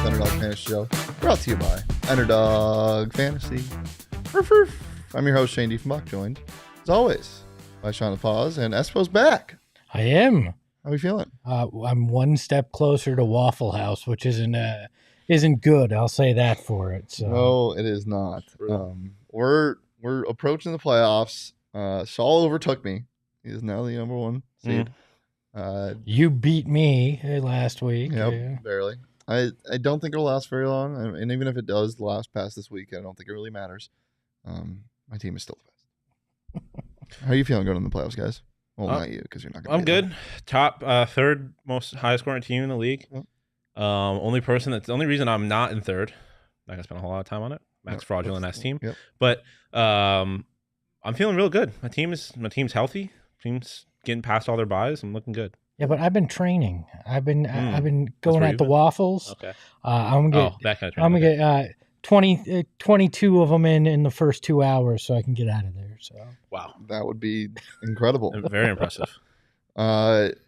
the Underdog Fantasy Show, brought to you by Underdog Fantasy. I'm your host, Shane Diefenbach, joined, as always, by Shawn and Espo's back. I am. How are we feeling? I'm one step closer to Waffle House, which isn't good. I'll say that for it. So. No, it is not. We're approaching the playoffs. Saul overtook me. He is now the number one seed. You beat me last week. Yep, Yeah. barely. I don't think it'll last very long, and even if it does last past this week, I don't think it really matters. My team is still the best. How are you feeling going in the playoffs, guys? Well, not you, because you're not going to. I'm good. Top third most highest scoring team in the league. Yep. The only reason I'm not in third. Not gonna spend a whole lot of time on it. Max Fraudulent S team. Yep. But I'm feeling real good. My team's healthy. Team's getting past all their buys. I'm looking good. Yeah, but I've been training. I've been going at the waffles. Okay. I'm gonna get 22 of them in the first 2 hours, so I can get out of there. So wow, that would be incredible. Very impressive.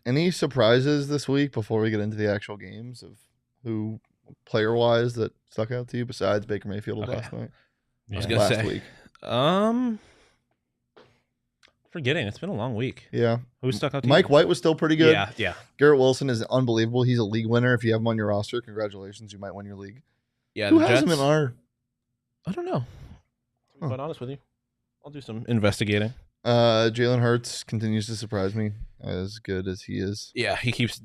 Any surprises this week before we get into the actual games of who player wise that stuck out to you besides Baker Mayfield last night? I was gonna say week. Forgetting. It's been a long week. Yeah. Who stuck out to Mike you? White was still pretty good. Yeah. Garrett Wilson is unbelievable. He's a league winner. If you have him on your roster, congratulations. You might win your league. Yeah. Who has him in our? I don't know. To be quite honest with you. I'll do some investigating. Jalen Hurts continues to surprise me, as good as he is. Yeah, he keeps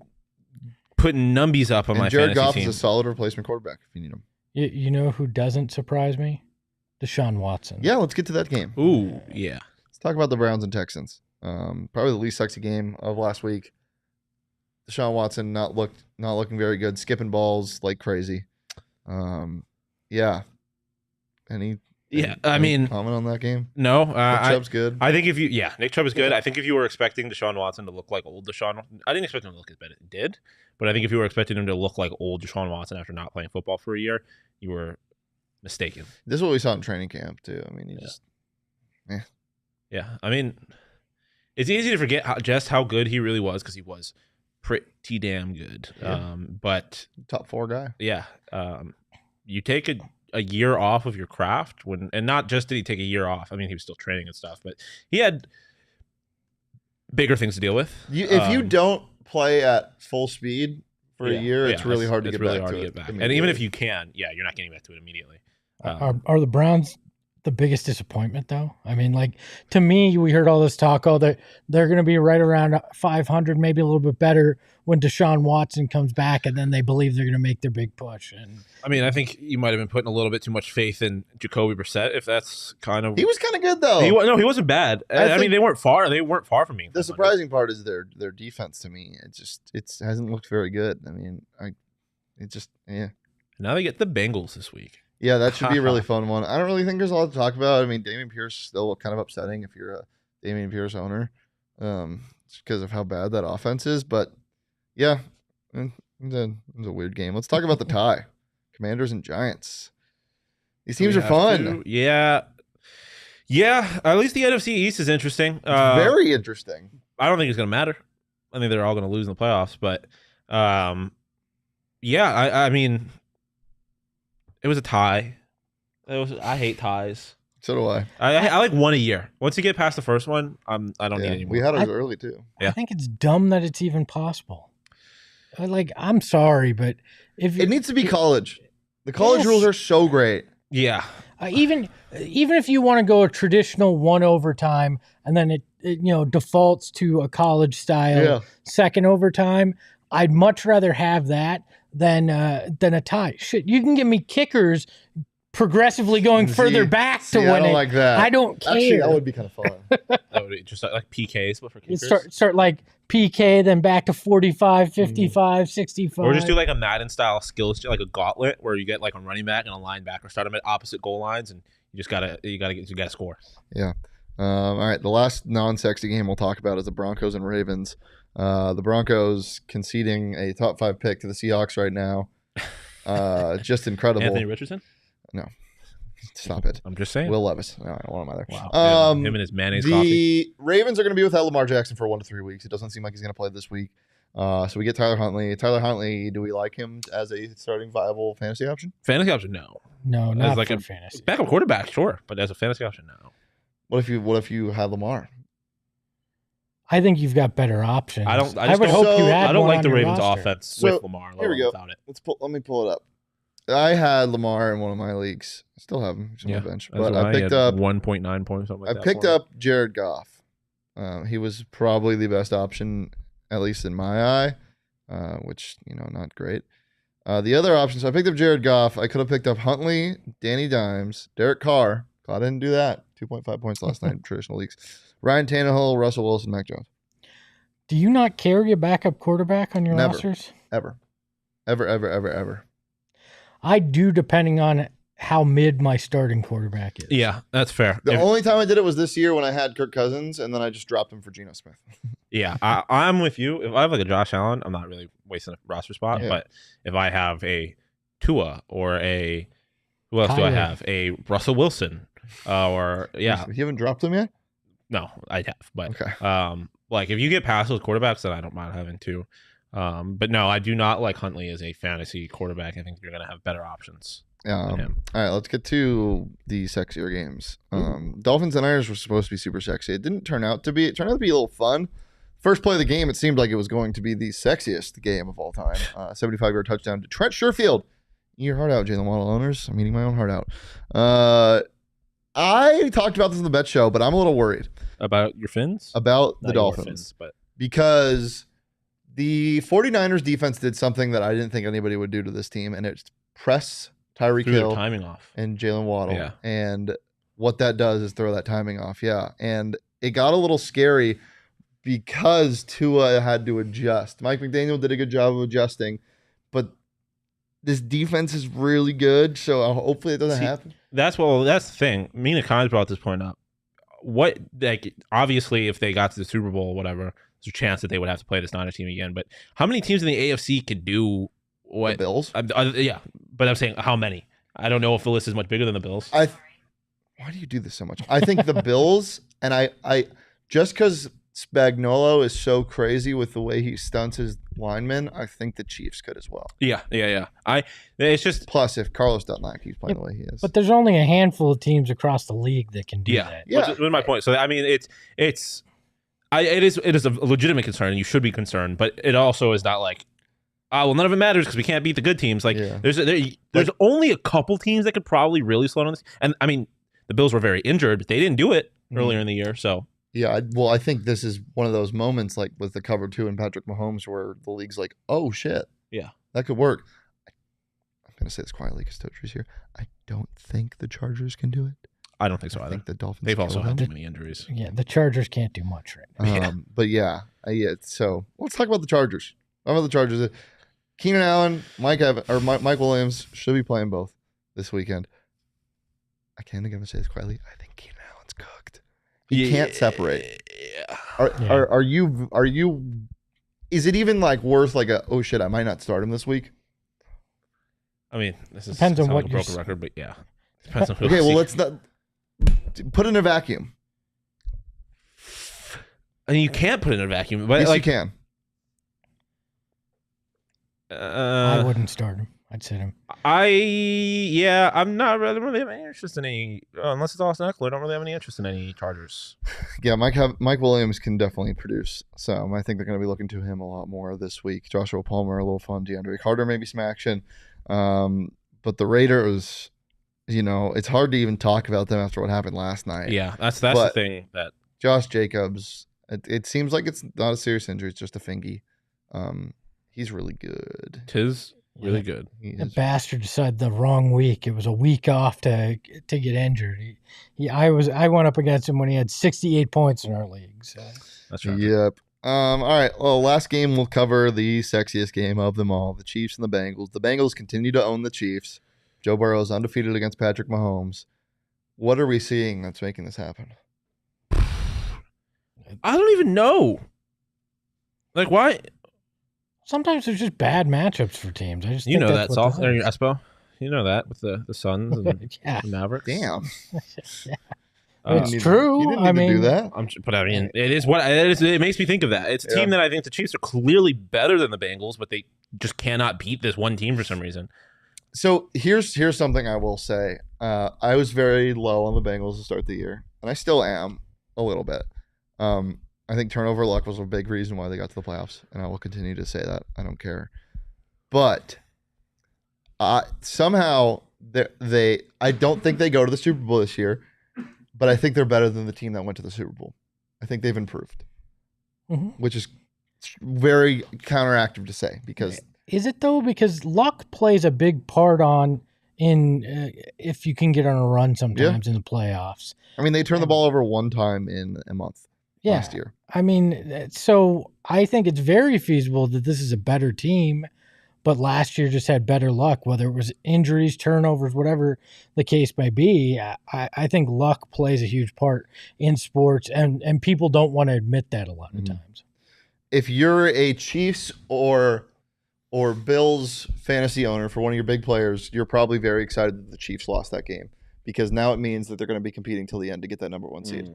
putting numbies up on my Jared fantasy Goff team. is a solid replacement quarterback if you need him. You know who doesn't surprise me? Deshaun Watson. Yeah, let's get to that game. Ooh, yeah. Let's talk about the Browns and Texans. Probably the least sexy game of last week. Deshaun Watson not looking very good, skipping balls like crazy. Yeah. Any comment on that game? No. Nick Chubb's good. I think Nick Chubb is good. I think if you were expecting Deshaun Watson to look like old Deshaun, I didn't expect him to look as bad as he did, but I think if you were expecting him to look like old Deshaun Watson after not playing football for a year, you were mistaken. This is what we saw in training camp too. I mean, Yeah. I mean, it's easy to forget how good he really was because he was pretty damn good. Yeah. But top 4 guy. Yeah. You take a year off of your craft and not just did he take a year off. I mean, he was still training and stuff, but he had bigger things to deal with. If you don't play at full speed for a year, it's really hard to get back. And even if you can, you're not getting back to it immediately. Are the Browns the biggest disappointment, though? I mean, like, to me, we heard all this talk, they're going to be right around 500, maybe a little bit better when Deshaun Watson comes back, and then they believe they're going to make their big push. And I mean, I think you might have been putting a little bit too much faith in Jacoby Brissett, if that's kind of... He was kind of good, though. He wasn't bad. I mean, they weren't far from me. The surprising part is their defense to me. It hasn't looked very good. I mean, Now they get the Bengals this week. Yeah, that should be a really fun one. I don't really think there's a lot to talk about. I mean, Dameon Pierce is still kind of upsetting if you're a Dameon Pierce owner, because of how bad that offense is. But yeah, it was a weird game. Let's talk about the tie, Commanders and Giants. These teams are fun. Yeah. At least the NFC East is interesting. Very interesting. I don't think it's going to matter. I think they're all going to lose in the playoffs. But I mean. It was a tie. I hate ties. So do I. I like one a year. Once you get past the first one, I don't need any more. We had ours early too. Yeah. I think it's dumb that it's even possible. I'm sorry, but it needs to be college. The college rules are so great. Yeah. Even if you want to go a traditional 1 overtime and then it defaults to a college style second overtime, I'd much rather have that than a tie. Shit, you can give me kickers progressively going further back to win it. I don't like that. I don't care. Actually, that would be kind of fun. That would be just like PKs, but for kickers. Start like PK, then back to 45, 55, 65. Or just do like a Madden style skills, like a gauntlet where you get like a running back and a linebacker, start them at opposite goal lines, and you gotta score. Yeah. All right. The last non-sexy game we'll talk about is the Broncos and Ravens. The Broncos conceding a top 5 pick to the Seahawks right now. Just incredible. Anthony Richardson? No. Stop it. I'm just saying. Will Levis. No, I don't want him either. Wow. Him and his mayonnaise coffee. The Ravens are going to be without Lamar Jackson for 1 to 3 weeks. It doesn't seem like he's going to play this week. So we get Tyler Huntley. Tyler Huntley, do we like him as a starting viable fantasy option? Fantasy option, no. No, not as like for a fantasy. Backup quarterback, sure, but as a fantasy option, no. What if you had Lamar? I think you've got better options. I would hope you had. I don't one like on the your Ravens' roster. offense So, with Lamar. Here we go. Without it. Let me pull it up. I had Lamar in one of my leagues. I still have him. He's on my bench. But I picked up 1.9 points. Something like I picked up Jared Goff. He was probably the best option, at least in my eye, which not great. The other options, I picked up Jared Goff. I could have picked up Huntley, Danny Dimes, Derek Carr. Glad I didn't do that. 2.5 points last night in traditional leagues. Ryan Tannehill, Russell Wilson, Mac Jones. Do you not carry a backup quarterback on your Never. rosters? Ever. I do, depending on how mid my starting quarterback is. Yeah, that's fair. The only time I did it was this year when I had Kirk Cousins, and then I just dropped him for Geno Smith. Yeah, I'm with you. If I have like a Josh Allen, I'm not really wasting a roster spot. Yeah. But if I have a Tua or a who else do I have? A Russell Wilson, or yeah, You haven't dropped him yet? no, I have. But Okay. like if you get past those quarterbacks, then I don't mind having two. But no, I do not like Huntley as a fantasy quarterback. I think you're gonna have better options than him. All right, let's get to the sexier games. Dolphins and Niners were supposed to be super sexy. It didn't turn out to be. It turned out to be a little fun. First play of the game, it seemed like it was going to be the sexiest game of all time. 75-yard touchdown to Trent Sherfield. Eat your heart out, Jalen Waddle owners. I'm eating my own heart out. I talked about this in the bet show, but I'm a little worried About your Fins? about Not the your Dolphins Fins, but because the 49ers defense did something that I didn't think anybody would do to this team, and it's press Tyreek threw their Hill timing off. and Jalen Waddle. Yeah. And what that does is throw that timing off. Yeah. And it got a little scary because Tua had to adjust. Mike McDaniel did a good job of adjusting, but this defense is really good. So hopefully it doesn't happen. That's the thing. Mina Khan's brought this point up. Obviously, if they got to the Super Bowl or whatever, there's a chance that they would have to play this Niners team again. But how many teams in the AFC could do what? The Bills? Yeah, but I'm saying how many? I don't know if the list is much bigger than the Bills. Why do you do this so much? I think the Bills, and I just because Spagnuolo is so crazy with the way he stunts his linemen, I think the Chiefs could as well. Yeah. It's just Plus, if Carlos Dunlap keeps playing the way he is. But there's only a handful of teams across the league that can do that. Yeah. Which is my point. So I mean, it is a legitimate concern, and you should be concerned. But it also is not like, well, none of it matters because we can't beat the good teams. Like there's only a couple teams that could probably really slow down this. And I mean, the Bills were very injured, but they didn't do it earlier in the year. So yeah, I think this is one of those moments like with the cover 2 and Patrick Mahomes where the league's like, oh shit, yeah, that could work. I'm gonna say this quietly because Totri's here. I don't think the Chargers can do it. I don't think so I either. think the Dolphins. They've also had them. too many injuries. Yeah, the Chargers can't do much right now. But yeah. So let's talk about the Chargers. How about the Chargers? Keenan Allen, Mike Williams should be playing both this weekend. I can't think I'm gonna say this quietly. I think Keenan Allen's cooked. He can't separate. Yeah. Are you? Is it even like worth like oh shit, I might not start him this week? I mean, this is Depends on like what a you're broken record, but yeah, depends on who. Okay, well let's not put it in a vacuum. I mean, you can't put it in a vacuum, but Yes, like you can. I wouldn't start him. I'd sit him. I'm not really have any interest in any unless it's Austin Eckler. I don't really have any interest in any Chargers. Yeah, Mike Williams can definitely produce some. I think they're going to be looking to him a lot more this week. Joshua Palmer, a little fun. DeAndre Carter, maybe some action. But the Raiders, it's hard to even talk about them after what happened last night. Yeah, that's the thing that Josh Jacobs. It seems like it's not a serious injury; it's just a fingy. He's really good. Tis really good. The bastard decided the wrong week. It was a week off to get injured. I went up against him when he had 68 points in our league. So. That's right. Yep. All right. Well, last game we'll cover the sexiest game of them all: the Chiefs and the Bengals. The Bengals continue to own the Chiefs. Joe Burrow is undefeated against Patrick Mahomes. What are we seeing that's making this happen? I don't even know. Like why? Sometimes there's just bad matchups for teams. I just You think know that's that, what Saul. this is. Espo. You know that with the Suns and Yeah. the Mavericks. Damn. Yeah. It's true. You didn't need to do that. But I mean, it is what it is. It makes me think of that. It's a team that I think the Chiefs are clearly better than the Bengals, but they just cannot beat this one team for some reason. So here's something I will say. I was very low on the Bengals to start the year, and I still am a little bit. I think turnover luck was a big reason why they got to the playoffs, and I will continue to say that. I don't care. But somehow I don't think they go to the Super Bowl this year, but I think they're better than the team that went to the Super Bowl. I think they've improved, which is very counteractive to say because. Is it though? Because luck plays a big part if you can get on a run sometimes in the playoffs. I mean, they turned the ball over one time in a month last year. I mean, so I think it's very feasible that this is a better team, but last year just had better luck, whether it was injuries, turnovers, whatever the case may be. I think luck plays a huge part in sports, and people don't want to admit that a lot of times. If you're a Chiefs or Bills fantasy owner for one of your big players, you're probably very excited that the Chiefs lost that game because now it means that they're going to be competing till the end to get that number 1 seed.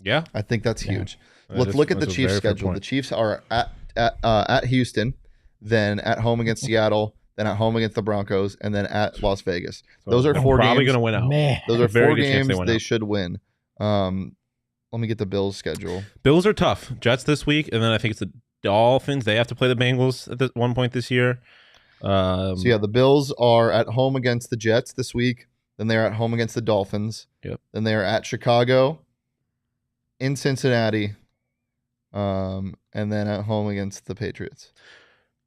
Yeah, I think that's huge. Look at the Chiefs' schedule. The Chiefs are at Houston, then at home against Seattle, then at home against the Broncos, and then at Las Vegas. So those are 4 games. Probably going to win out. Man. Those are 4 games they should win. Let me get the Bills' schedule. Bills are tough. Jets this week, and then I think it's the Dolphins. They have to play the Bengals at one point this year. The Bills are at home against the Jets this week. Then they're at home against the Dolphins. Yep. Then they're at Chicago, in Cincinnati, and then at home against the Patriots.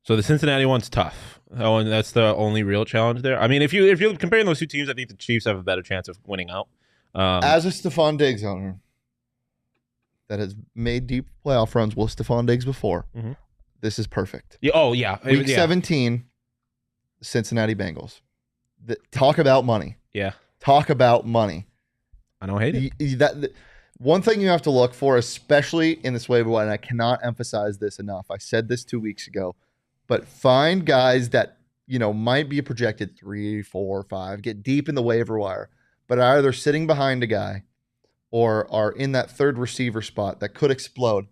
So the Cincinnati one's tough. Oh, and that's the only real challenge there. I mean, if you're comparing those two teams, I think the Chiefs have a better chance of winning out. As a Stephon Diggs owner that has made deep playoff runs with Stephon Diggs before, this is perfect. Yeah. Week 17, Cincinnati Bengals. Talk about money. Yeah. Talk about money. I don't hate it. One thing you have to look for, especially in this waiver wire, and I cannot emphasize this enough. I said this 2 weeks ago, but find guys that might be projected 3, 4, 5, get deep in the waiver wire, but are either sitting behind a guy or are in that third receiver spot that could explode,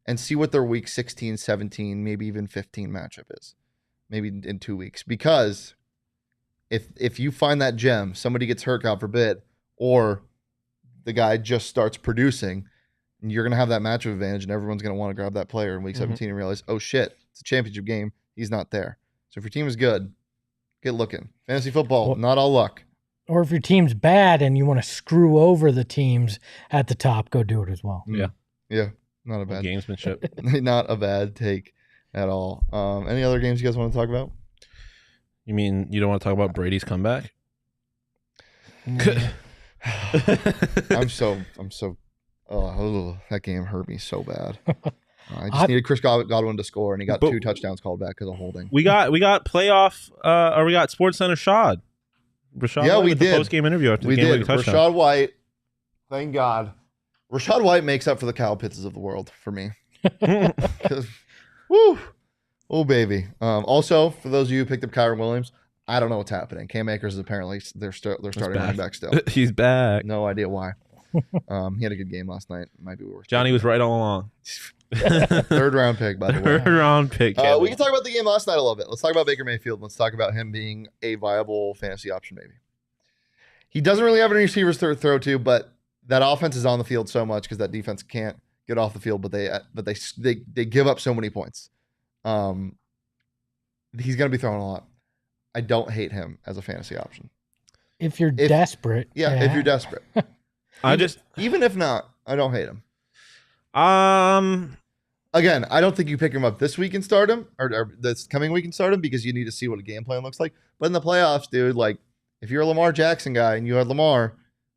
and see what their week 16, 17, maybe even 15 matchup is, maybe in 2 weeks. Because if you find that gem, somebody gets hurt, God forbid, or the guy just starts producing, and you're going to have that matchup advantage, and everyone's going to want to grab that player in week 17 and realize, oh shit, it's a championship game. He's not there. So if your team is good, get looking. Fantasy football, not all luck. Or if your team's bad and you want to screw over the teams at the top, go do it as well. Yeah. Not a bad gamesmanship. Not a bad take at all. Any other games you guys want to talk about? You mean you don't want to talk about Brady's comeback? I'm so. That game hurt me so bad. I just needed Chris Godwin to score, and he got 2 touchdowns called back because of holding. We got playoff, or we got Sports Center Rashad yeah, White we did. The post-game interview after the we game did. touchdown. Rashad White, thank God. Rashad White makes up for the Kyle Pittses of the world for me. Woo! Oh, baby. Also, for those of you who picked up Kyron Williams, I don't know what's happening. Cam Akers is apparently they're starting running back still. He's back. No idea why. He had a good game last night. Might be worse. Johnny was right all along. 3rd round pick, by the way. 3rd round pick. We can talk about the game last night a little bit. Let's talk about Baker Mayfield. Let's talk about him being a viable fantasy option, maybe. He doesn't really have any receivers to throw to, but that offense is on the field so much because that defense can't get off the field, but they give up so many points. He's going to be throwing a lot. I don't hate him as a fantasy option. If you're desperate. Yeah, if you're desperate. Even if not, I don't hate him. Again, I don't think you pick him up this week and start him, or this coming week and start him, because you need to see what a game plan looks like. But in the playoffs, dude, like if you're a Lamar Jackson guy and you had Lamar,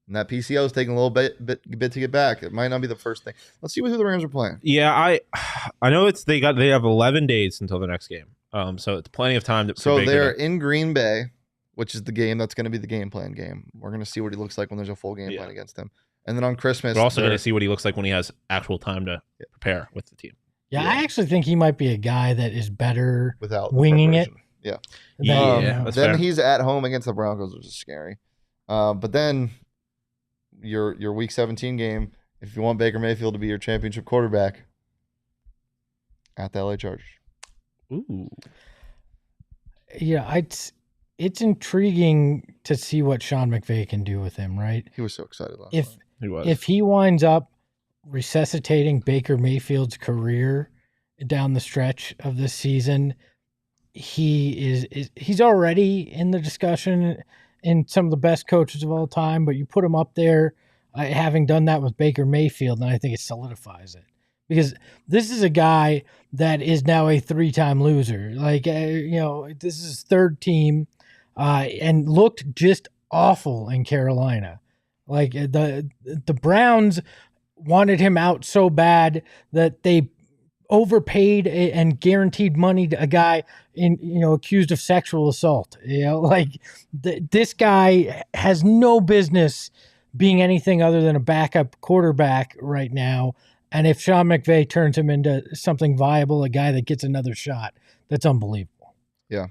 and that PCO is taking a little bit to get back, it might not be the first thing. Let's see who the Rams are playing. Yeah, I know they have 11 days until the next game. So it's plenty of time. So they're in Green Bay, which is the game that's going to be the game plan game. We're going to see what he looks like when there's a full game plan against him. And then on Christmas, we're also going to see what he looks like when he has actual time to prepare with the team. Yeah, I actually think he might be a guy that is better without winging it. Yeah. Then fair. He's at home against the Broncos, which is scary. But then, your Week 17 game, if you want Baker Mayfield to be your championship quarterback, at the LA Chargers. Ooh. Yeah, it's intriguing to see what Sean McVay can do with him, right? He was so excited last If night. He was. if he winds up resuscitating Baker Mayfield's career down the stretch of this season, he's already in the discussion in some of the best coaches of all time, but you put him up there, having done that with Baker Mayfield, and I think it solidifies it. Because this is a guy that is now a 3-time loser. Like, this is his third team, and looked just awful in Carolina. Like, the Browns wanted him out so bad that they overpaid and guaranteed money to a guy accused of sexual assault. This guy has no business being anything other than a backup quarterback right now. And if Sean McVay turns him into something viable, a guy that gets another shot, that's unbelievable. Yeah.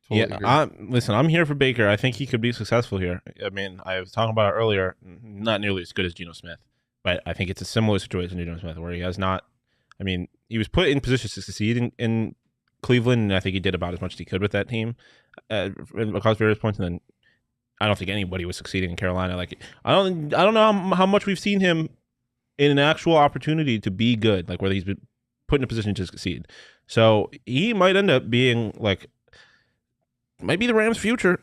Totally Listen, I'm here for Baker. I think he could be successful here. I mean, I was talking about it earlier, not nearly as good as Geno Smith, but I think it's a similar situation to Geno Smith where he has not, he was put in positions to succeed in Cleveland, and I think he did about as much as he could with that team across various points, and then I don't think anybody was succeeding in Carolina. Like, I don't know how much we've seen him in an actual opportunity to be good, like where he's been put in a position to succeed. So he might end up being might be the Rams' future.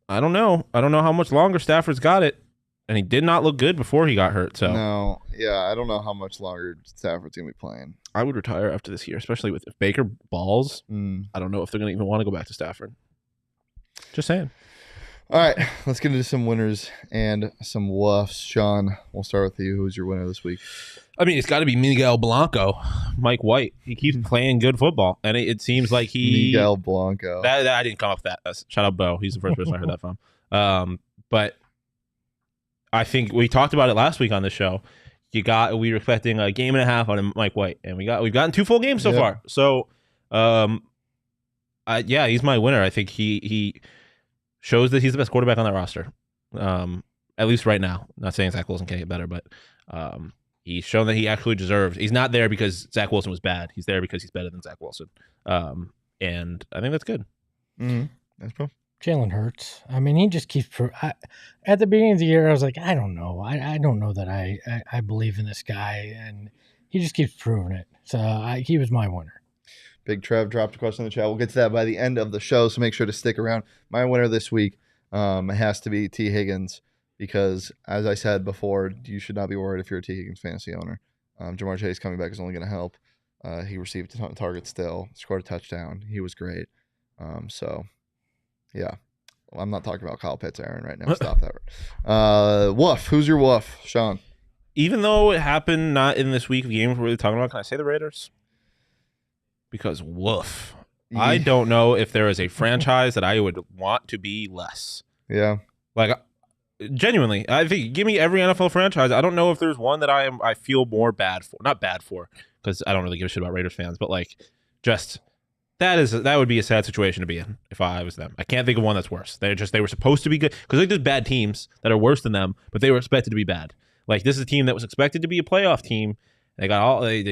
I don't know. I don't know how much longer Stafford's got it, and he did not look good before he got hurt. So no, yeah, I don't know how much longer Stafford's gonna be playing. I would retire after this year, especially if Baker balls. I don't know if they're gonna even want to go back to Stafford. Just saying. All right, let's get into some winners and some woofs. Sean, we'll start with you. Who's your winner this week? It's got to be Miguel Blanco, Mike White. He keeps playing good football, and it seems like Miguel Blanco. That I didn't come up with that. Shout out Bo. He's the first person I heard that from. But I think we talked about it last week on the show. We were expecting a game and a half on Mike White, and we've gotten 2 full games so far. So, he's my winner. I think he shows that he's the best quarterback on that roster, at least right now. Not saying Zach Wilson can't get better, but he's shown that he actually deserves. He's not there because Zach Wilson was bad. He's there because he's better than Zach Wilson, and I think that's good. That's cool. Jalen Hurts. He just keeps. At the beginning of the year, I was like, I don't know. I don't know that I believe in this guy, and he just keeps proving it. So he was my winner. Big Trev dropped a question in the chat. We'll get to that by the end of the show, so make sure to stick around. My winner this week has to be T. Higgins because, as I said before, you should not be worried if you're a T. Higgins fantasy owner. Jamar Chase coming back is only going to help. He received a ton of targets still, scored a touchdown. He was great. Yeah. Well, I'm not talking about Kyle Pitts, Aaron, right now. Stop that. Woof. Who's your woof, Sean? Even though it happened not in this week of games we're really talking about, can I say the Raiders? Because woof. Yeah. I don't know if there is a franchise that I would want to be less. Yeah. Genuinely, I think give me every NFL franchise. I don't know if there's one that I feel more bad for. Not bad for, because I don't really give a shit about Raiders fans, but that would be a sad situation to be in if I was them. I can't think of one that's worse. They were supposed to be good because there's bad teams that are worse than them, but they were expected to be bad. This is a team that was expected to be a playoff team. They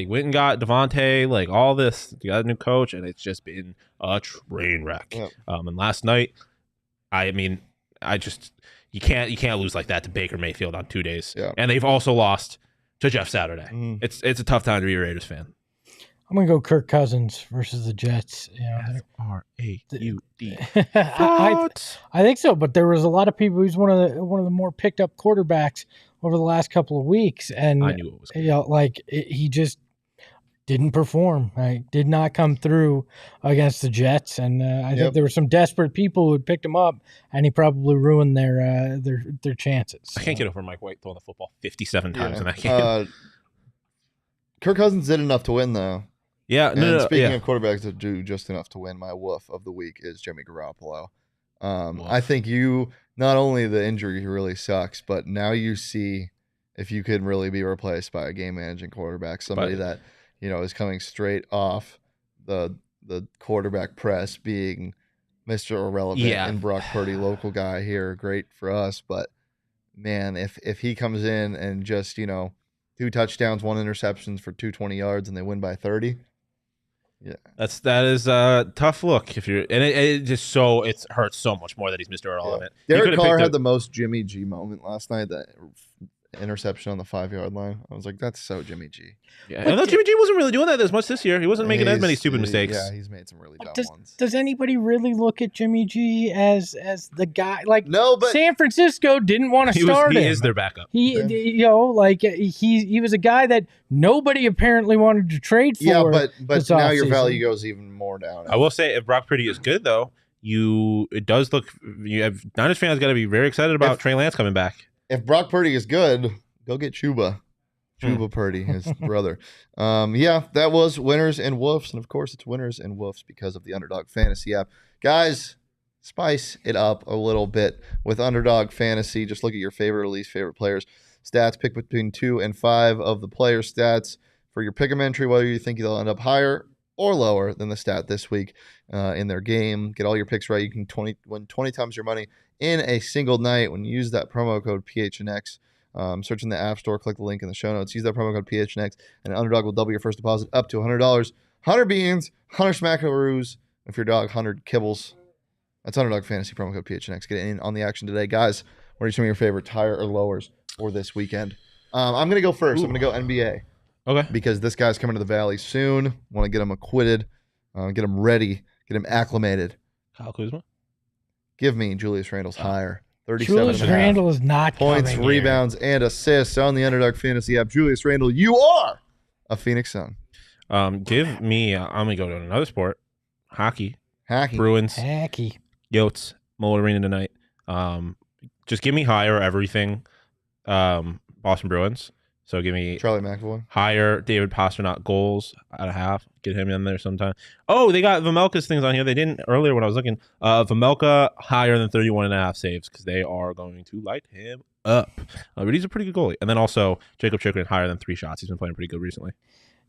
went and got Devontae, all this. They got a new coach, and it's just been a train wreck. Yeah. And last night, you can't lose like that to Baker Mayfield on 2 days. Yeah. And they've also lost to Jeff Saturday. It's a tough time to be a Raiders fan. I'm gonna go Kirk Cousins versus the Jets. F-R-A-U-D. I think so, but there was a lot of people. He's one of the more picked up quarterbacks over the last couple of weeks, and I knew it was good. He just didn't perform. Did not come through against the Jets, and I think there were some desperate people who had picked him up, and he probably ruined their chances. I can't get over Mike White throwing the football 57 times in that game. Kirk Cousins did enough to win, though. Yeah. Speaking of quarterbacks that do just enough to win, my woof of the week is Jimmy Garoppolo. I think not only the injury really sucks, but now you see if you could really be replaced by a game managing quarterback, somebody that is coming straight off the quarterback press, being Mr. Irrelevant and Brock Purdy, local guy here, great for us, but man, if he comes in and just 2 touchdowns, 1 interceptions for 220 yards, and they win by 30. Yeah, that is a tough look if you're, and it just it hurts so much more that he's Mr. Irrelevant. Derek Carr had the most Jimmy G moment last night. That interception on the 5-yard line. I was like, that's so Jimmy G. Yeah, although Jimmy G wasn't really doing that as much this year. He wasn't making as many stupid mistakes. Yeah, he's made some really dumb ones. Does anybody really look at Jimmy G as the guy? Like, no, but San Francisco didn't want to start him. He is their backup. He was a guy that nobody apparently wanted to trade for. Yeah, but now your value goes even more down. I will say, if Brock Purdy is good though, it does look. You have Niners fans got to be very excited about Trey Lance coming back. If Brock Purdy is good, go get Chuba. Chuba Purdy, his brother. That was winners and woofs. And of course, it's winners and woofs because of the Underdog Fantasy app. Guys, spice it up a little bit with Underdog Fantasy. Just look at your favorite or least favorite players' stats. Pick between 2 and 5 of the player stats for your pick'em entry, whether you think they'll end up higher or lower than the stat this week in their game. Get all your picks right. You can win 20 times your money in a single night when you use that promo code PHNX. Search in the App Store, click the link in the show notes. Use that promo code PHNX, and Underdog will double your first deposit up to $100. 100 beans, 100 smackaroos. If your dog, 100 kibbles. That's Underdog Fantasy, promo code PHNX. Get in on the action today. Guys, what are some of your favorite higher or lowers for this weekend? I'm going to go first. I'm going to go NBA. Okay. Because this guy's coming to the Valley soon. Want to get him acquitted, get him ready, get him acclimated. Kyle Kuzma? Give me Julius Randle's higher. 37 Julius Randle is not points, coming rebounds, and assists on the Underdog Fantasy app. Julius Randle, you are a Phoenix Sun. Give me, I'm going to go to another sport. Hockey. Bruins. Hockey. Yotes. Muller Arena tonight. Just give me higher everything. Boston Bruins. So give me Charlie McAvoy. Higher David Pastrnak goals at a half. Get him in there sometime. Oh, they got Vamelka's things on here. They didn't earlier when I was looking. Vamelka higher than 31.5 saves because they are going to light him up. But he's a pretty good goalie. And then also Jacob Chikrin higher than 3 shots. He's been playing pretty good recently.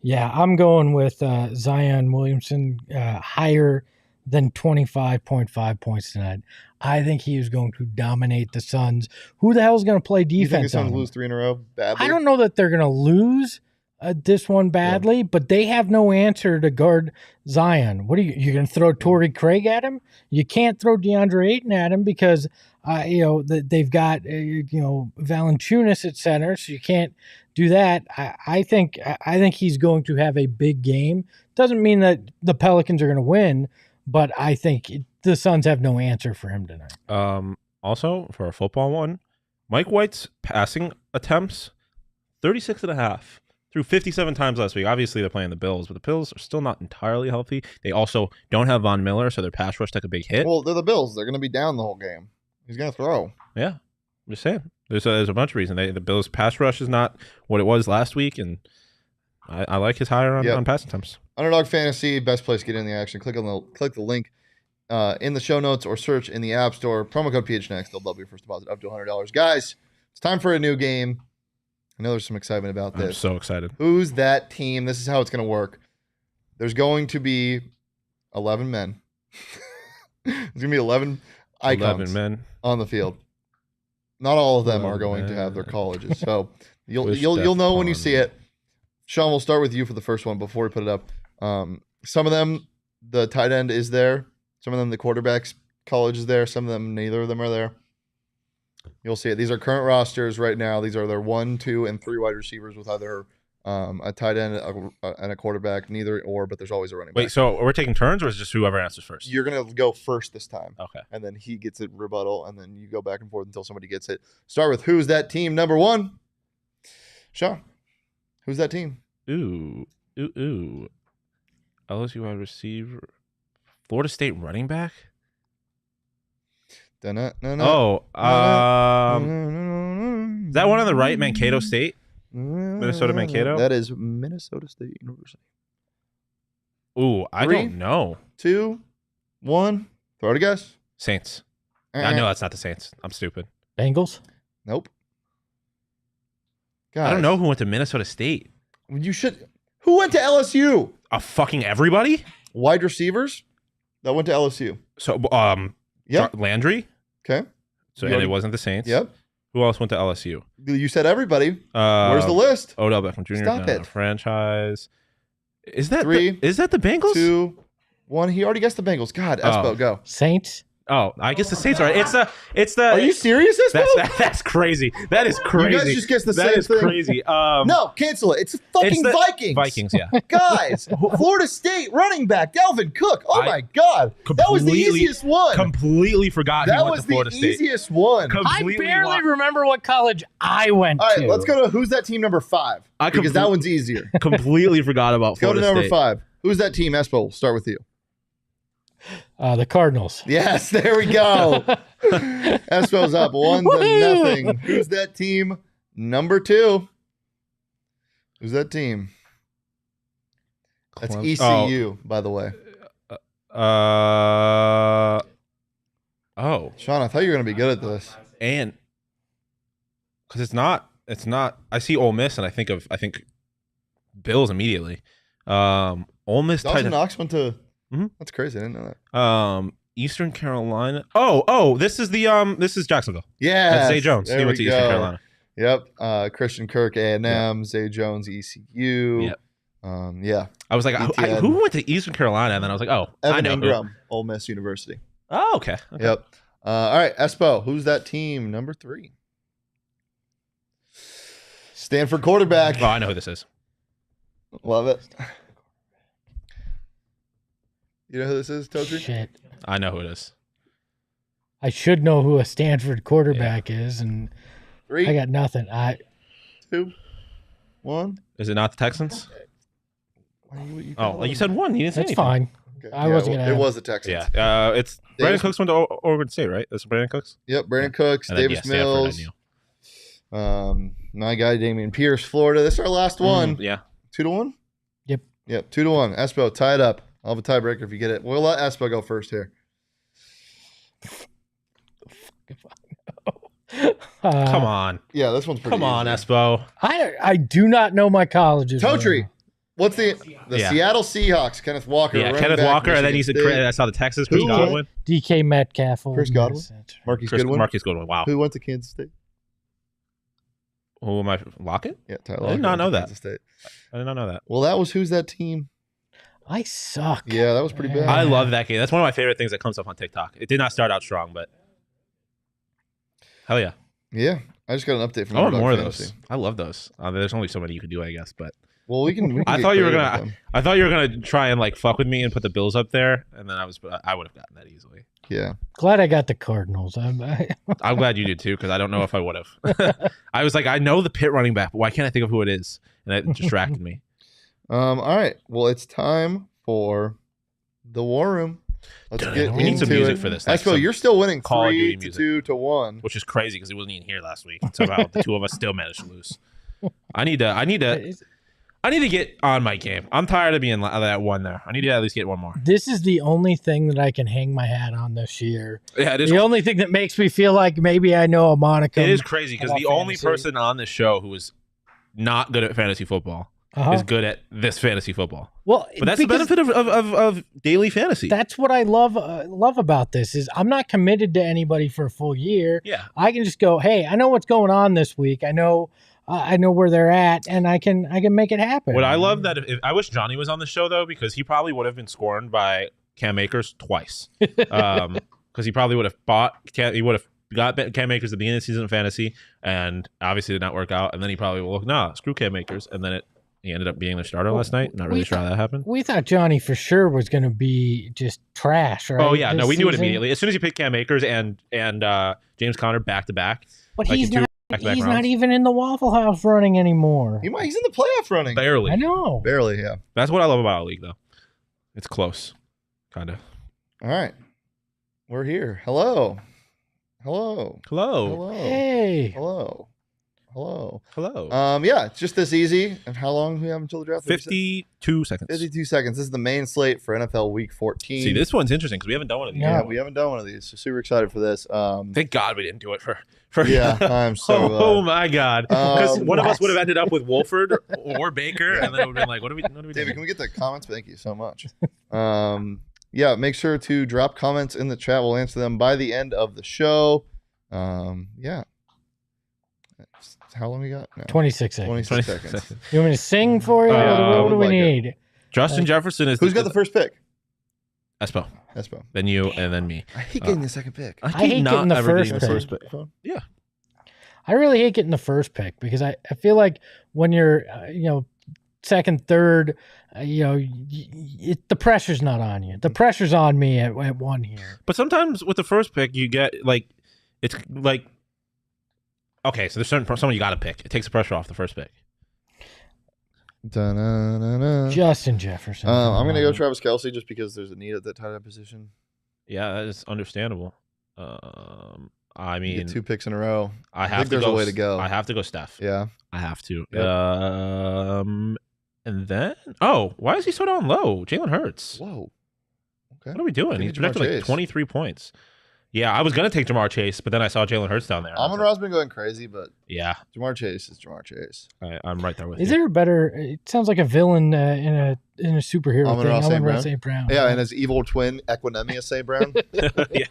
Yeah, I'm going with Zion Williamson higher than 25.5 points tonight. I think he is going to dominate the Suns. Who the hell is going to play defense? You think the Suns lose 3 in a row badly? I don't know that they're going to lose this one badly, but they have no answer to guard Zion. What are you're going to throw Torrey Craig at him? You can't throw DeAndre Ayton at him because they've got Valanciunas at center, so you can't do that. I think he's going to have a big game. Doesn't mean that the Pelicans are going to win, but I think the Suns have no answer for him tonight. Also, for a football one, Mike White's passing attempts, 36.5. Threw 57 times last week. Obviously, they're playing the Bills, but the Bills are still not entirely healthy. They also don't have Von Miller, so their pass rush took a big hit. Well, they're the Bills. They're going to be down the whole game. He's going to throw. Yeah, I'm just saying. There's a bunch of reasons. The Bills' pass rush is not what it was last week, and I like his higher on pass attempts. Underdog Fantasy, best place to get in the action. Click the link in the show notes or search in the App Store. Promo code PHNX. They'll double your first deposit up to $100. Guys, it's time for a new game. I know there's some excitement about this. I'm so excited. Who's that team? This is how it's going to work. There's going to be 11 men. There's going to be 11 icons 11 men on the field. Not all of them are going to have their colleges. So you'll know when you see it. Sean, we'll start with you for the first one before we put it up. Some of them, the tight end is there. Some of them, the quarterback's college is there. Some of them, neither of them are there. You'll see it. These are current rosters right now. These are their 1, 2, and 3 wide receivers with either a tight end and a quarterback, neither or, but there's always a running back. Wait, so we're taking turns, or is it just whoever answers first? You're going to go first this time. Okay. And then he gets it rebuttal, and then you go back and forth until somebody gets it. Start with who's that team number 1? Sean, who's that team? Ooh. LSU wide receiver. Florida State running back? Is that one on the right, Mankato State? Minnesota Mankato? That is Minnesota State University. Ooh, I don't know. 2, 1. Throw it a guess. Saints. I know that's not the Saints. I'm stupid. Bengals? Nope. Guys, I don't know who went to Minnesota State. You should. Who went to LSU? Fucking everybody? Wide receivers that went to LSU. So, Yep. Landry? Okay. So, and it wasn't the Saints. Yep. Who else went to LSU? You said everybody. Where's the list? Odell Beckham Jr. Stop it. Franchise. Is that 3, is that the Bengals? 2, 1. He already guessed the Bengals. God, Espo, go. Saints. Oh, I guess the Saints are. It's the. Are you serious, Espo? That's crazy. That is crazy. You guys just guessed the same That is thing. crazy. No, cancel it. It's fucking the Vikings. Vikings, yeah. Guys, Florida State running back Dalvin Cook. Oh my God, that was the easiest one. Completely forgot he That went was to Florida the State. easiest one. I barely remember what college I went All right, to. let's go to who's that team number 5 because that one's easier. Completely forgot about Go Florida to number State. 5. Who's that team? Espo, we'll start with you. The Cardinals. Yes, there we go. Espo's up 1-0. Who's that team? Number 2. Who's that team? That's ECU, by the way. Shawn, I thought you were gonna be good at this. And because it's not. I see Ole Miss and I think Bills immediately. Ole Miss. Dawson Knox went to. Mm-hmm. That's crazy. I didn't know that. Eastern Carolina. This is Jacksonville. Yeah, that's Zay Jones. He went to Eastern Carolina. Yep. Christian Kirk, A&M. Yep. Zay Jones, ECU. Yep. Yeah. I was like, who went to Eastern Carolina? And then I was like, Evan I know Ingram, Ole Miss University. Oh, okay. Yep. All right, Espo, who's that team? Number 3. Stanford quarterback. Oh, I know who this is. Love it. You know who this is, Totri? Shit. I know who it is. I should know who a Stanford quarterback is, and 3. I got nothing. 2, 1. Is it not the Texans? You said 1. You didn't say That's anything. fine. Okay. I wasn't gonna. It was the Texans. Yeah. It's Brandon Cooks went to Oregon State, right? That's Brandon Cooks. Yep. Brandon Cooks, And then, Davis Stanford, Mills. My guy Damian Pierce, Florida. This is our last one. Yeah. 2-1. Yep. 2-1. Espo tied up. I'll have a tiebreaker if you get it. We'll let Espo go first here. Come on. Yeah, this one's pretty Come on, easy. Espo. I do not know my colleges. Totri. What's the Seattle Seahawks? Kenneth Walker. Yeah, Kenneth Walker, and then he's I saw the Texas. Chris Godwin. DK Metcalf. Chris Godwin. Marquise Goodwin. Wow. Who went to Kansas State? Who am I? Lockett? Yeah, Tyler. I did not know that. Kansas State. I did not know that. Well, that was who's that team? I suck. Yeah, that was pretty bad. I love that game. That's one of my favorite things that comes up on TikTok. It did not start out strong, but hell yeah. Yeah, I just got an update from. I want Underdog more of Fantasy. those. I love those. There's only so many you can do, I guess, but. Well, we can I thought you were gonna try and like fuck with me and put the Bills up there, and then I would have gotten that easily. Yeah. Glad I got the Cardinals. I'm glad you did too, because I don't know if I would have. I was like, I know the Pitt running back, but why can't I think of who it is? And it distracted me. All right. Well, it's time for the War Room. Let's get we need some music for this. Espo, you're still winning Call of Duty 3-2-1. Which is crazy because he wasn't even here last week. Somehow the two of us still managed to lose. I need to get on my game. I'm tired of being that one there. I need to at least get one more. This is the only thing that I can hang my hat on this year. Yeah, it is. The only thing that makes me feel like maybe I know a Monica. It is crazy because the only person on this show who is not good at fantasy football is good at this fantasy football. Well, but that's the benefit of daily fantasy. That's what I love about this is I'm not committed to anybody for a full year. Yeah, I can just go, hey, I know what's going on this week. I know where they're at, and I can make it happen. What I love that if I wish Johnny was on the show though, because he probably would have been scorned by Cam Akers twice. Because he probably would have got Cam Akers at the beginning of the season in fantasy, and obviously did not work out. And then he probably will look, screw Cam Akers, and then he ended up being the starter last night. Not really sure how that happened. We thought Johnny for sure was going to be just trash, right? Oh yeah, no, we knew it immediately as soon as you picked Cam Akers and James Conner back to back. But he's not. He's not even in the Waffle House running anymore. He's in the playoff running. Barely. I know. Barely, yeah. That's what I love about our league, though. It's close, kind of. All right. We're here. Hello. Hello. Hey. Hello. Yeah, it's just this easy. And how long do we have until the draft? 52 seconds. 52 seconds. This is the main slate for NFL Week 14. See, this one's interesting because we haven't done one of these. Yeah, we haven't done one of these. So super excited for this. Thank God we didn't do it for yeah, I'm so glad. Oh my God. Because one of us would have ended up with Wolford or Baker, and then it would have been like, what are we doing? David, can we get the comments? Thank you so much. Yeah, make sure to drop comments in the chat. We'll answer them by the end of the show. Yeah. How long we got? No. 26 seconds. 26 seconds. You want me to sing for you? What do we need? Justin Jefferson is. Who's got the first pick? Espo. Then you, and then me. I hate getting the second pick. I hate getting the first pick. Yeah. I really hate getting the first pick because I feel like when you're, second, third, the pressure's not on you. The pressure's on me at one here. But sometimes with the first pick, you get it's like, okay, so there's someone you got to pick. It takes the pressure off the first pick. Justin Jefferson. I'm going to go Travis Kelce just because there's a need at that tight end position. Yeah, that is understandable. I mean, you get 2 picks in a row. I think there's a way to go. I have to go Steph. Yeah. I have to. Yep. And then, why is he so down low? Jalen Hurts. Whoa. Okay. What are we doing? He's projected like 23 points. Yeah, I was going to take Jamar Chase, but then I saw Jalen Hurts down there. Amon-Ra's been going crazy, but yeah, Jamar Chase is Jamar Chase. I'm right there with you. Is there a better? It sounds like a villain in a superhero Amon-Ra thing. St. St. Brown. Yeah, and his evil twin, Equinemius St. Brown. Yeah.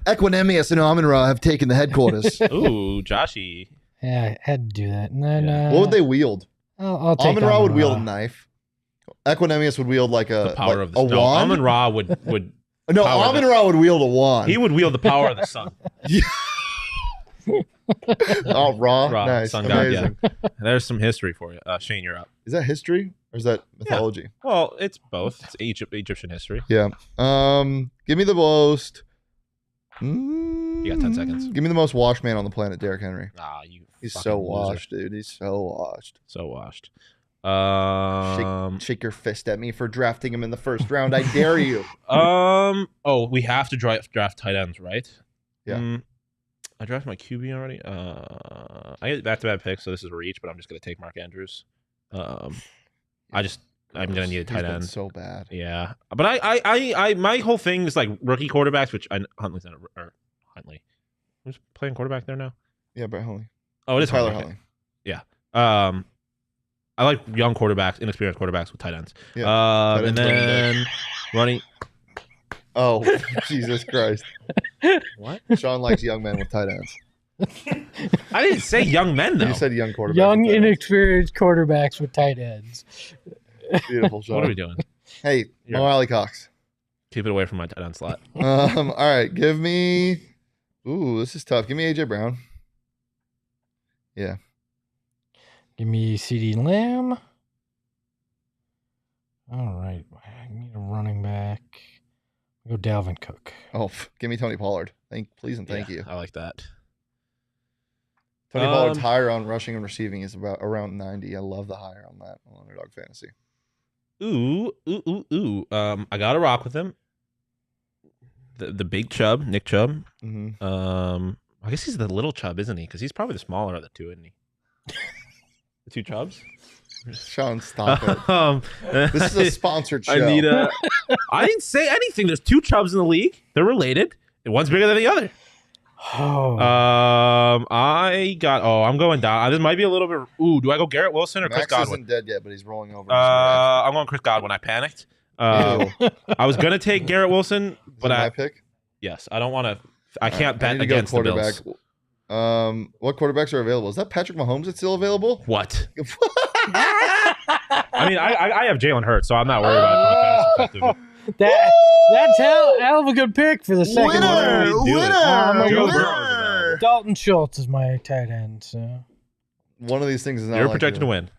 Equinemius and Amon-Ra have taken the headquarters. Ooh, Joshy. Yeah, I had to do that. And then what would they wield? I'll take Amon-Ra would wield a knife. Equinemius would wield like the power of the wand. Amon-Ra would. No, Amon-Ra would wield a wand. He would wield the power of the sun. Oh, Ra. Nice. Sun Amazing. God, yeah. There's some history for you. Shane, you're up. Is that history or is that mythology? Yeah. Well, it's both. It's Egyptian history. Yeah. Give me the most. You got 10 seconds. Give me the most washed man on the planet, Derrick Henry. He's so washed, dude. He's so washed. So washed. Shake your fist at me for drafting him in the first round. I dare you. We have to draft tight ends, right? Yeah. I drafted my QB already. I get back-to-back picks, so this is a reach, but I'm just gonna take Mark Andrews. I'm gonna need a tight end. So bad. Yeah, but I my whole thing is like rookie quarterbacks, which Huntley's not Huntley. Who's playing quarterback there now? Yeah, Brett Huntley. Oh, it is Tyler Huntley. Yeah. I like young quarterbacks, inexperienced quarterbacks with tight ends. Yeah. And then running. Oh, Jesus Christ. What? Sean likes young men with tight ends. I didn't say young men, though. You said young quarterbacks. Young, inexperienced quarterbacks with tight ends. Beautiful, Sean. What are we doing? Hey, Mo Alley Cox. Keep it away from my tight end slot. All right, give me. Ooh, this is tough. Give me AJ Brown. Yeah. Give me CD Lamb. All right. I need a running back. Go Dalvin Cook. Oh, give me Tony Pollard. Please and thank you. I like that. Tony Pollard's higher on rushing and receiving is about around 90. I love the higher on that on Underdog Fantasy. Ooh. I got to rock with him. The big Chubb, Nick Chubb. Mm-hmm. I guess he's the little Chubb, isn't he? Because he's probably the smaller of the two, isn't he? The two Chubbs? Sean, stop it. This is a sponsored show. I didn't say anything. There's two Chubbs in the league. They're related. And one's bigger than the other. Oh. I'm going down. This might be a little bit. Ooh, do I go Garrett Wilson or Max Chris Godwin? Isn't dead yet, but he's rolling over. I'm going Chris Godwin. I panicked. I was gonna take Garrett Wilson, but my pick. Yes, I don't want to. I can't bet I need to against go the quarterback. Bills. What quarterbacks are available? Is that Patrick Mahomes that's still available? What? I mean, I have Jalen Hurts, so I'm not worried about it. That's hell of a good pick for the second Winner. Dalton Schultz is my tight end. So one of these things is not. You're projected to win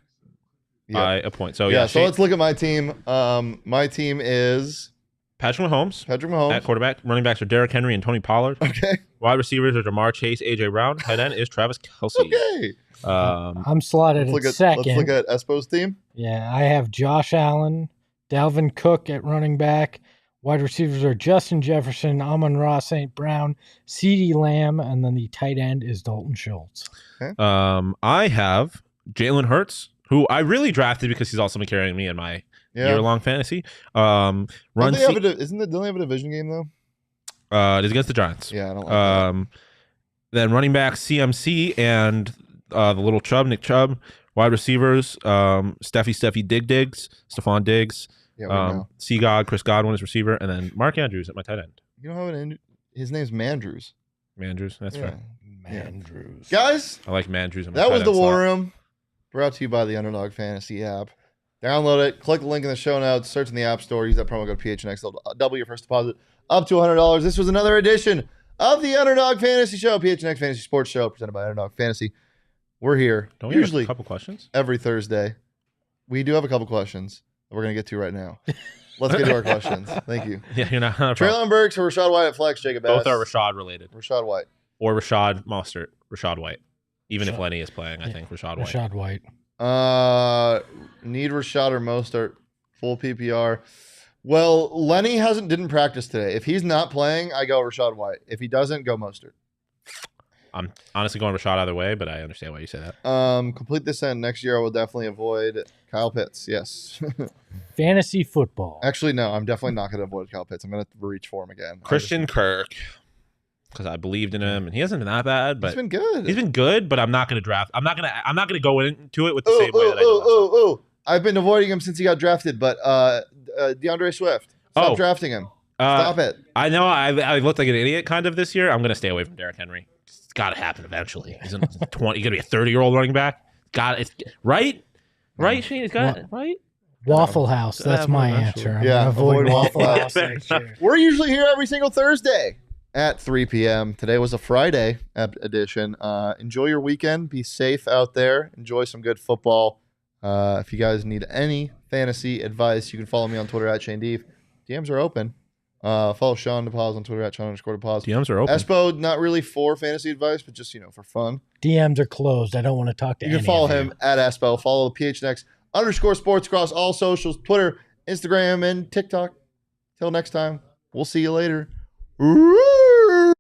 by a point. So yeah. So let's look at my team. My team is Patrick Mahomes at quarterback. Running backs are Derrick Henry and Tony Pollard. Okay. Wide receivers are Jamar Chase, AJ Brown. Tight end is Travis Kelce. Okay. I'm slotted at second. Let's look at Espo's team. Yeah, I have Josh Allen, Dalvin Cook at running back. Wide receivers are Justin Jefferson, Amon-Ra St. Brown, CeeDee Lamb, and then the tight end is Dalton Schultz. Okay. I have Jalen Hurts, who I really drafted because he's also been carrying me in my year-long fantasy. Don't they have a division game though? It is against the Giants. Yeah, I don't like that. Then running back CMC and the little Chubb, Nick Chubb. Wide receivers, Steffi Diggs, Stephon Diggs. Yeah, Seagod, Chris Godwin is receiver, and then Mark Andrews at my tight end. You don't have his name's Mandrews. Mandrews, that's fair. Mandrews. Guys, I like Mandrews. that was the War Room. Brought to you by the Underdog Fantasy app. Download it. Click the link in the show notes. Search in the App Store. Use that promo code PHNX. They'll double your first deposit up to $100. This was another edition of the Underdog Fantasy Show, PHNX Fantasy Sports Show, presented by Underdog Fantasy. We're here. Don't we usually have a couple questions? Every Thursday. We do have a couple questions that we're going to get to right now. Let's get to our questions. Thank you. Yeah, you're not. Traylon Burks or Rashad White at flex, Jacob Bass. Both are Rashad related. Rashad White. Or Rashad Mostert. Rashad White. Even if Lenny is playing, I think Rashad White. Rashad White. Need Rashad or Mostert. Full PPR. Well, Lenny didn't practice today. If he's not playing, I go Rashad White. If he doesn't, go Mostert. I'm honestly going Rashad either way, but I understand why you say that. Complete this end. Next year, I will definitely avoid Kyle Pitts. Yes. Fantasy football. Actually, no. I'm definitely not going to avoid Kyle Pitts. I'm going to reach for him again. Christian Kirk, because I believed in him, and he hasn't been that bad. But he's been good. He's been good, but I'm not going to draft. I'm not going to go into it with the same way that I did. I've been avoiding him since he got drafted, but DeAndre Swift. Stop drafting him. Stop it. I know I looked like an idiot kind of this year. I'm going to stay away from Derrick Henry. It's got to happen eventually. He's 20. He's going to be a 30-year-old running back. Right, Shane. It's got right. Waffle House. That's my answer. Yeah, avoid Waffle House next year. We're usually here every single Thursday at 3 p.m. Today was a Friday edition. Enjoy your weekend. Be safe out there. Enjoy some good football. If you guys need any fantasy advice, you can follow me on Twitter at Shane Deef. DMs are open. Follow Shawn DePaz on Twitter at Shawn_DePaz. DMs are open. Espo, not really for fantasy advice, but just, for fun. DMs are closed. I don't want to talk to you. You can follow him at Espo. Follow PHNX_sports across all socials, Twitter, Instagram, and TikTok. Till next time, we'll see you later. Ooh.